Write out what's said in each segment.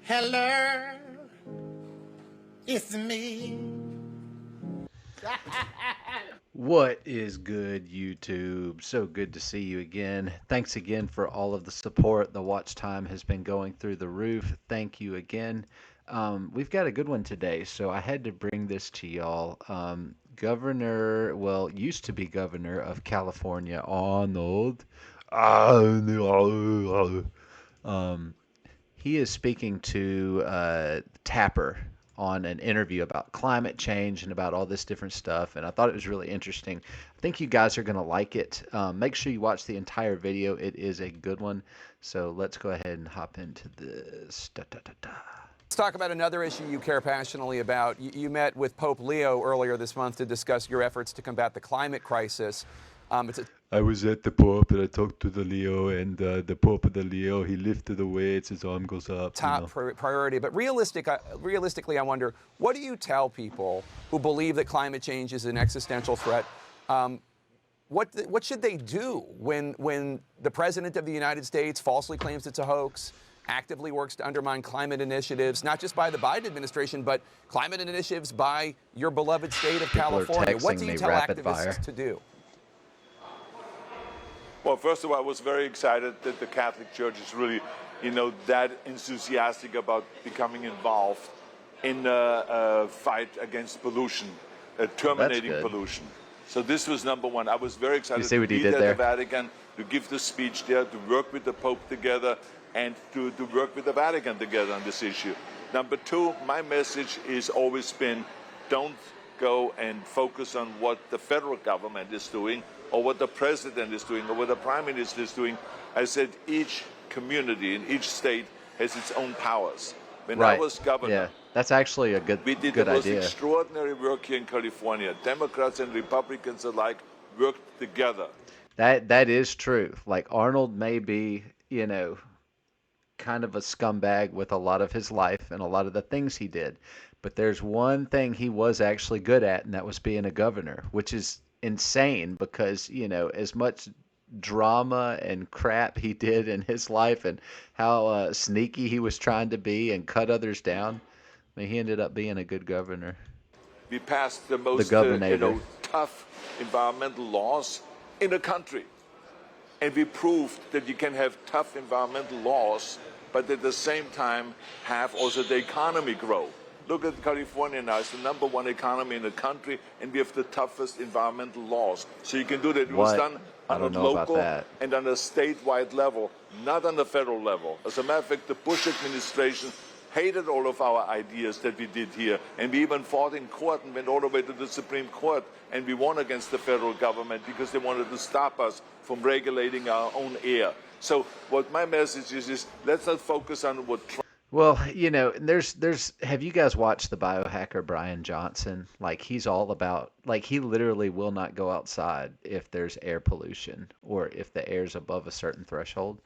Hello, it's me. What is good, YouTube? So good to see you again. Thanks again for all of the support. The watch time has been going through the roof. Thank you again. We've got a good one today, so I had to bring this to y'all. Used to be governor of California, um, he is speaking to Tapper on an interview about climate change and about all this different stuff. And I thought it was really interesting. I think you guys are going to like it. Make sure you watch the entire video. It is a good one. So let's go ahead and hop into this. Da, da, da, da. Let's talk about another issue you care passionately about. You met with Pope Leo earlier this month to discuss your efforts to combat the climate crisis. It's a I was at the Pope and I talked to the Leo, and the Pope of the Leo, he lifted the weights, his arm goes up. top priority. But realistically, I wonder, what do you tell people who believe that climate change is an existential threat? What should they do when the President of the United States falsely claims it's a hoax, actively works to undermine climate initiatives, not just by the Biden administration, but climate initiatives by your beloved state of California? What do you tell activists to do? Well, first of all, I was very excited that the Catholic Church is really, that enthusiastic about becoming involved in the fight against pollution, terminating pollution. So this was number one. I was very excited to be there at the Vatican, to give the speech there, to work with the Pope together, and to work with the Vatican together on this issue. Number two, my message has always been, don't go and focus on what the federal government is doing, or what the president is doing, or what the prime minister is doing. I said each community in each state has its own powers. When I was governor, that's actually a good idea. We did the most extraordinary work here in California. Democrats and Republicans alike worked together. That is true. Like Arnold may be, kind of a scumbag with a lot of his life and a lot of the things he did. But there's one thing he was actually good at, and that was being a governor, which is insane because, as much drama and crap he did in his life and how sneaky he was trying to be and cut others down, I mean, he ended up being a good governor. We passed the most tough environmental laws in the country. And we proved that you can have tough environmental laws, but at the same time have also the economy grow. Look at California now. It's the number one economy in the country, and we have the toughest environmental laws. So you can do that. It was done on a local and on a statewide level, not on the federal level. As a matter of fact, the Bush administration hated all of our ideas that we did here. And we even fought in court and went all the way to the Supreme Court. And we won against the federal government because they wanted to stop us from regulating our own air. So what my message is let's not focus on what Trump... Well, there's have you guys watched the biohacker Brian Johnson? Like he's all about, like he literally will not go outside if there's air pollution or if the air's above a certain threshold.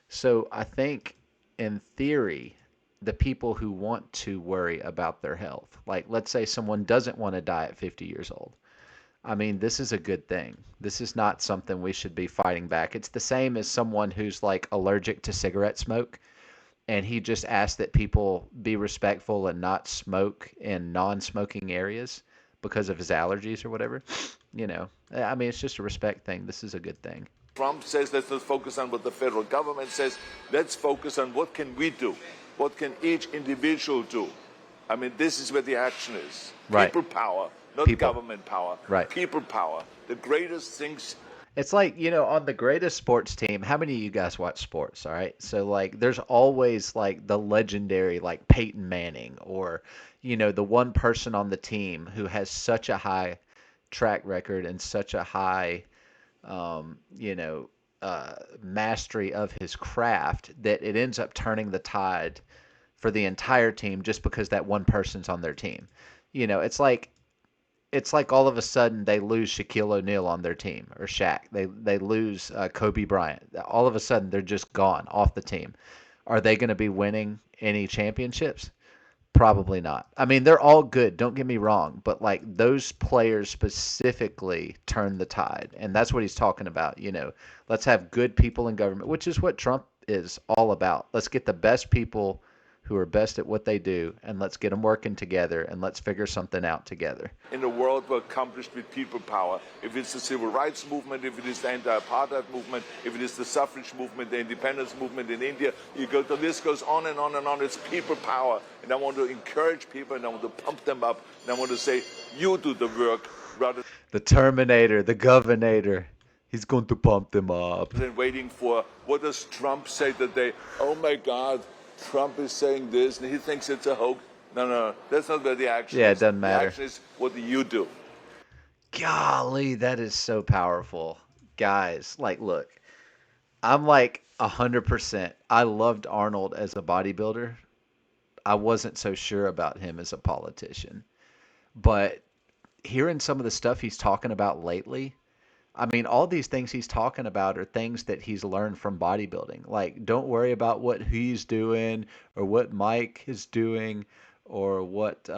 So I think in theory, the people who want to worry about their health, like let's say someone doesn't want to die at 50 years old. I mean, this is a good thing. This is not something we should be fighting back. It's the same as someone who's like allergic to cigarette smoke. And he just asked that people be respectful and not smoke in non-smoking areas because of his allergies or whatever. I mean, it's just a respect thing. This is a good thing. Trump says let's not focus on what the federal government says. Let's focus on what can we do. What can each individual do? I mean, this is where the action is. Right. People power, not government power. Right. People power. The greatest things... It's like, on the greatest sports team, how many of you guys watch sports, all right? So, like, there's always, like, the legendary, like, Peyton Manning or, the one person on the team who has such a high track record and such a high, mastery of his craft that it ends up turning the tide for the entire team just because that one person's on their team. It's like all of a sudden they lose Shaquille O'Neal on their team or Shaq. They lose Kobe Bryant. All of a sudden they're just gone off the team. Are they going to be winning any championships? Probably not. I mean, they're all good. Don't get me wrong. But like those players specifically turn the tide. And that's what he's talking about. Let's have good people in government, which is what Trump is all about. Let's get the best people who are best at what they do, and let's get them working together, and let's figure something out together. In a world we're accomplished with people power. If it's the civil rights movement, if it is the anti-apartheid movement, if it is the suffrage movement, the independence movement in India, the list goes on and on and on. It's people power. And I want to encourage people, and I want to pump them up, and I want to say, you do the work rather The Terminator, the Governor. He's going to pump them up. than waiting for, what does Trump say today? Oh my God, Trump is saying this, and he thinks it's a hoax. No, that's not where the action is. Yeah, it doesn't matter. The action is, what do you do? Golly, that is so powerful. Guys, like, look, I'm like 100%. I loved Arnold as a bodybuilder. I wasn't so sure about him as a politician. But hearing some of the stuff he's talking about lately, I mean, all these things he's talking about are things that he's learned from bodybuilding. Like, don't worry about what he's doing or what Mike is doing or what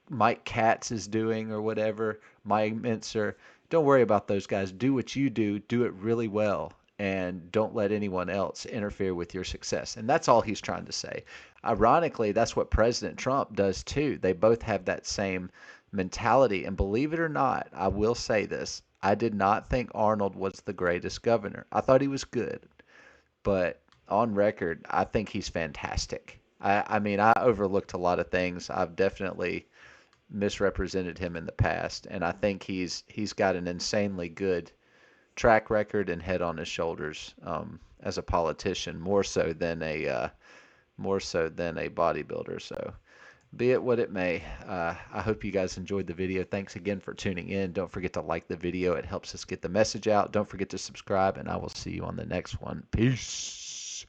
Mike Katz is doing or whatever, Mike Mincer. Don't worry about those guys. Do what you do. Do it really well. And don't let anyone else interfere with your success. And that's all he's trying to say. Ironically, that's what President Trump does too. They both have that same mentality. And believe it or not, I will say this. I did not think Arnold was the greatest governor. I thought he was good. But on record, I think he's fantastic. I mean, I overlooked a lot of things. I've definitely misrepresented him in the past. And I think he's got an insanely good track record and head on his shoulders as a politician, more so than a bodybuilder. So be it what it may, I hope you guys enjoyed the video. Thanks again for tuning in. Don't forget to like the video. It helps us get the message out. Don't forget to subscribe, and I will see you on the next one. Peace.